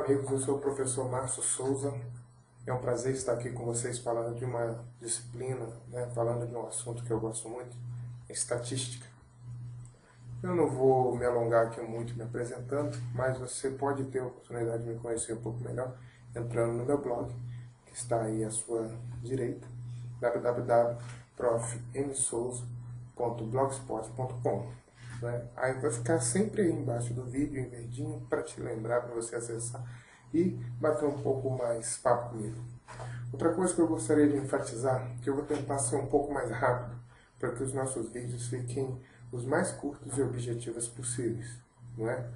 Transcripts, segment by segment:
amigos, eu sou o professor Márcio Souza. É um prazer estar aqui com vocês falando de uma disciplina, falando de um assunto que eu gosto muito, estatística. Eu não vou me alongar aqui muito me apresentando, mas você pode ter a oportunidade de me conhecer um pouco melhor entrando no meu blog, que está aí à sua direita, www.profmsouza.blogspot.com. Aí vai ficar sempre aí embaixo do vídeo, em verdinho, para te lembrar, para você acessar e bater um pouco mais papo comigo. Outra coisa que eu gostaria de enfatizar, que eu vou tentar ser um pouco mais rápido, para que os nossos vídeos fiquem os mais curtos e objetivos possíveis, não é?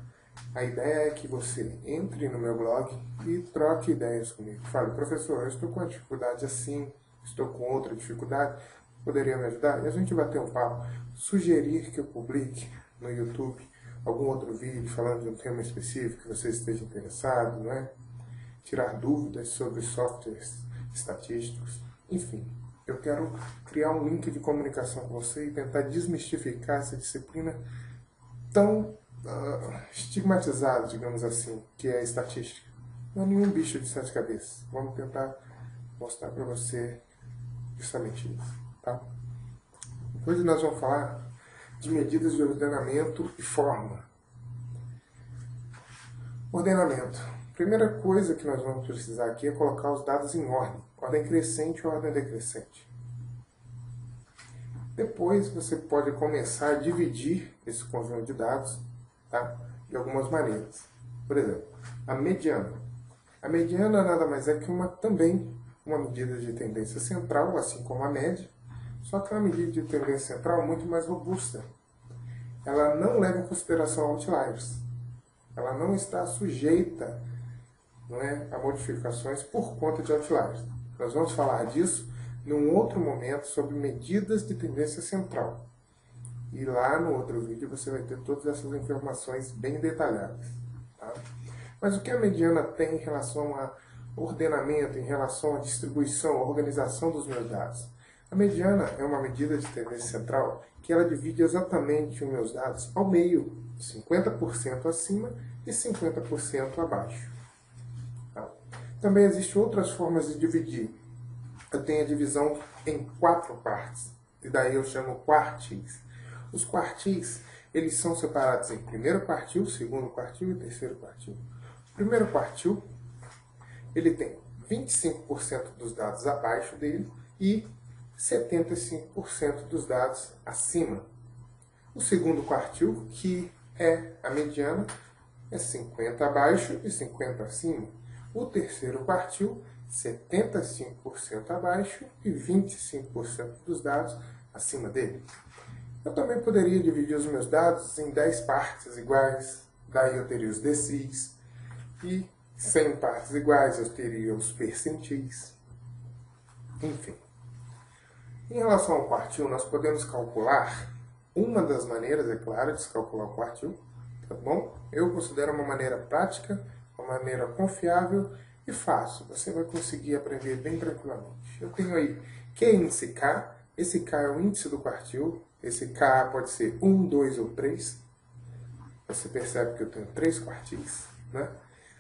A ideia é que você entre no meu blog e troque ideias comigo. Fale, professor, eu estou com uma dificuldade assim, estou com outra dificuldade, poderia me ajudar? E a gente vai ter um papo. Sugerir que eu publique no YouTube algum outro vídeo falando de um tema específico que você esteja interessado, não é? Tirar dúvidas sobre softwares estatísticos, enfim. Eu quero criar um link de comunicação com você e tentar desmistificar essa disciplina tão estigmatizada, digamos assim, que é a estatística. Não é nenhum bicho de sete cabeças. Vamos tentar mostrar para você justamente isso, tá? Hoje nós vamos falar de medidas de ordenamento e forma. Ordenamento. Primeira coisa que nós vamos precisar aqui é colocar os dados em ordem crescente ou ordem decrescente. Depois você pode começar a dividir esse conjunto de dados, tá? De algumas maneiras. Por exemplo, a mediana. A mediana nada mais é que também uma medida de tendência central, assim como a média, só que é uma medida de tendência central muito mais robusta. Ela não leva em consideração outliers. Ela não está sujeita, a modificações por conta de outliers. Nós vamos falar disso num outro momento sobre medidas de tendência central. E lá no outro vídeo você vai ter todas essas informações bem detalhadas. Tá? Mas o que a mediana tem em relação a ordenamento, em relação à distribuição, à organização dos meus dados? A mediana é uma medida de tendência central que ela divide exatamente os meus dados ao meio, 50% acima e 50% abaixo. Tá? Também existem outras formas de dividir. Eu tenho a divisão em 4 partes, e daí eu chamo quartis. Os quartis, eles são separados em primeiro quartil, segundo quartil e terceiro quartil. O primeiro quartil, ele tem 25% dos dados abaixo dele e 75% dos dados acima. O segundo quartil, que é a mediana, é 50 abaixo e 50 acima. O terceiro quartil, 75% abaixo e 25% dos dados acima dele. Eu também poderia dividir os meus dados em 10 partes iguais, daí eu teria os decis, e 100 partes iguais eu teria os percentis. Enfim. Em relação ao quartil, nós podemos calcular, uma das maneiras, é claro, de se calcular o quartil, tá bom? Eu considero uma maneira prática, uma maneira confiável e fácil. Você vai conseguir aprender bem tranquilamente. Eu tenho aí Q índice K, esse K é o índice do quartil, esse K pode ser 1, 2 ou 3. Você percebe que eu tenho 3 quartis, né?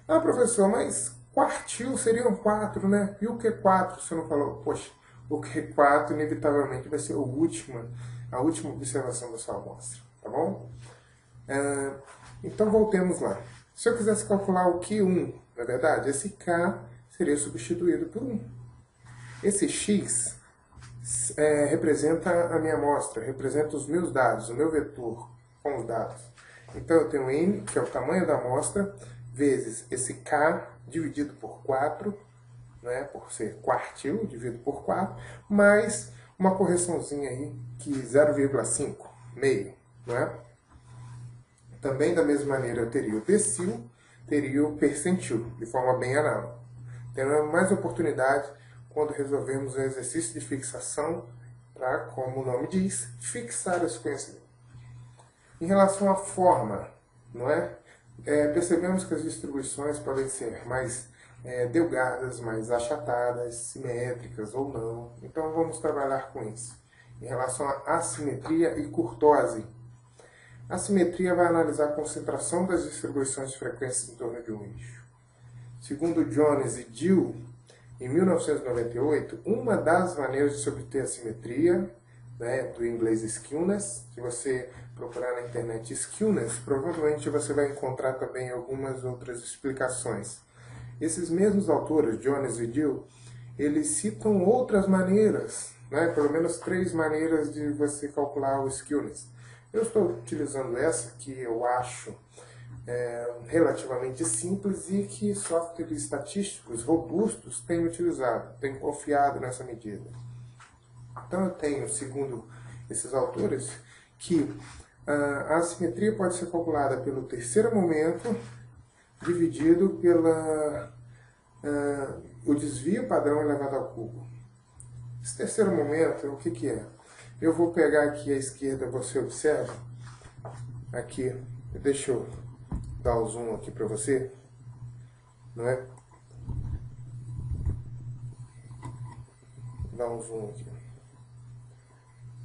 Ah, professor, mas quartil seriam 4, né? E o Q4, você não falou? Poxa, o Q4 inevitavelmente vai ser a última observação da sua amostra, tá bom? Então voltemos lá. Se eu quisesse calcular o Q1, na verdade, esse K seria substituído por 1. Esse X representa a minha amostra, representa os meus dados, o meu vetor com os dados. Então eu tenho N, que é o tamanho da amostra, vezes esse K dividido por 4, por ser quartil, dividido por 4, mais uma correçãozinha aí, que 0,5, meio, Também da mesma maneira eu teria o decil, teria o percentil, de forma bem análoga. Teremos mais oportunidade quando resolvermos o exercício de fixação para, como o nome diz, fixar esse conhecimento. Em relação à forma, percebemos que as distribuições podem ser mais delgadas, mais achatadas, simétricas ou não. Então vamos trabalhar com isso. Em relação à assimetria e curtose. A simetria vai analisar a concentração das distribuições de frequências em torno de um eixo. Segundo Jones e Dill, em 1998, uma das maneiras de se obter a simetria, né, do inglês skewness, se você procurar na internet skewness, provavelmente você vai encontrar também algumas outras explicações. Esses mesmos autores, Jones e Dill, eles citam outras maneiras, né, pelo menos 3 maneiras de você calcular o skewness. Eu estou utilizando essa que eu acho relativamente simples e que softwares estatísticos robustos têm utilizado, têm confiado nessa medida. Então eu tenho, segundo esses autores, que a assimetria pode ser calculada pelo terceiro momento dividido pela o desvio padrão elevado ao cubo. Esse terceiro momento, o que é? Eu vou pegar aqui à esquerda, você observa, aqui, deixa eu dar o zoom aqui para você, não é? Dá um zoom aqui.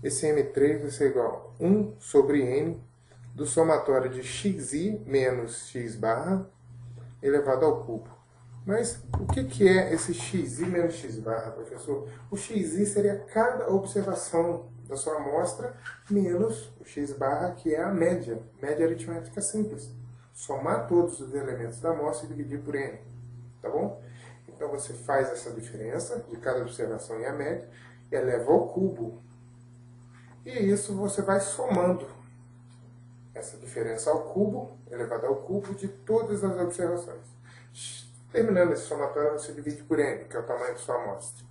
Esse M3 vai ser igual a 1 sobre N do somatório de xi menos x barra elevado ao cubo. Mas o que é esse xi menos x barra, professor? O xi seria cada observação da sua amostra menos o x barra, que é a média aritmética simples. Somar todos os elementos da amostra e dividir por n, tá bom? Então você faz essa diferença de cada observação e a média e eleva ao cubo. E isso você vai somando essa diferença ao cubo, elevado ao cubo, de todas as observações. Terminando esse somatório, você divide por n, que é o tamanho da sua amostra.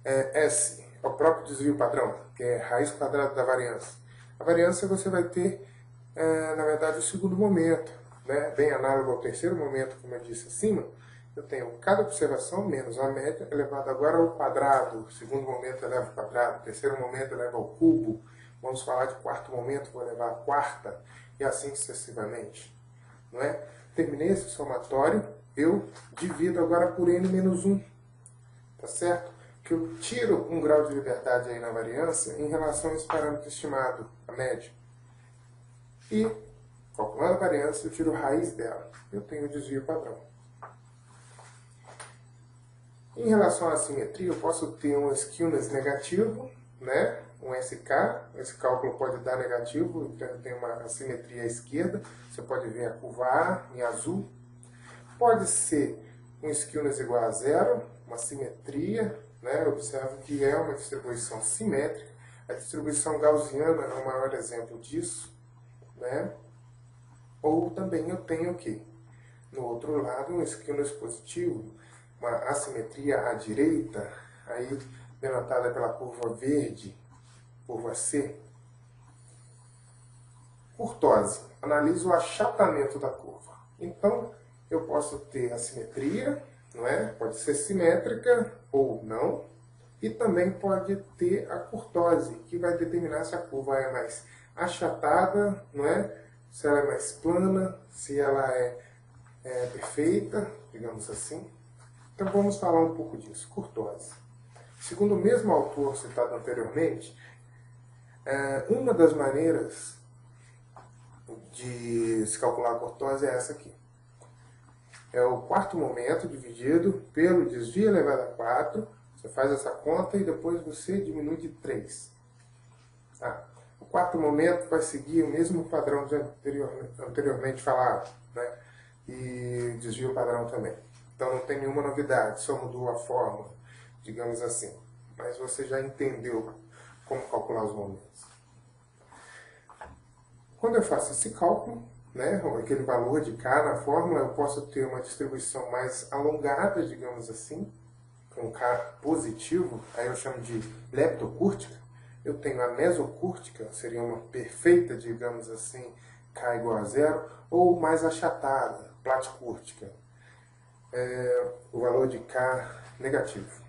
S é o próprio desvio padrão, que é raiz quadrada da variância. A variância você vai ter, na verdade, o segundo momento, né? Bem análogo ao terceiro momento, como eu disse acima. Eu tenho cada observação menos a média elevado agora ao quadrado. O segundo momento eleva ao quadrado, o terceiro momento eleva ao cubo. Vamos falar de quarto momento, vou levar a quarta, e assim sucessivamente. Não é? Terminei esse somatório, eu divido agora por n menos 1. Tá certo? Que eu tiro um grau de liberdade aí na variância em relação a esse parâmetro estimado, a média. E, calculando a variância, eu tiro a raiz dela. Eu tenho o desvio padrão. Em relação à assimetria, eu posso ter um skewness negativo, né? Um SK, esse cálculo pode dar negativo, então eu tenho uma assimetria à esquerda, você pode ver a curva A em azul. Pode ser um skewness igual a zero, uma simetria, né? Observe que é uma distribuição simétrica. A distribuição gaussiana é o maior exemplo disso, né? Ou também eu tenho o quê? No outro lado, um skewness positivo, uma assimetria à direita, aí denotada pela curva verde, curva C. Kurtosi, analisa o achatamento da curva. Então, eu posso ter assimetria, não é? Pode ser simétrica ou não. E também pode ter a kurtose, que vai determinar se a curva é mais achatada, não é? Se ela é mais plana, se ela é perfeita, digamos assim. Então vamos falar um pouco disso, kurtose. Segundo o mesmo autor citado anteriormente, uma das maneiras de se calcular a kurtose é essa aqui. É o quarto momento dividido pelo desvio elevado a 4. Você faz essa conta e depois você diminui de 3. O quarto momento vai seguir o mesmo padrão de anteriormente falado, né? E desvio padrão também. Então não tem nenhuma novidade, só mudou a forma, digamos assim. Mas você já entendeu como calcular os momentos. Quando eu faço esse cálculo, né, aquele valor de K na fórmula, eu posso ter uma distribuição mais alongada, digamos assim, com K positivo, aí eu chamo de leptocúrtica. Eu tenho a mesocúrtica, seria uma perfeita, digamos assim, K igual a zero, ou mais achatada, platicúrtica. O valor de K negativo.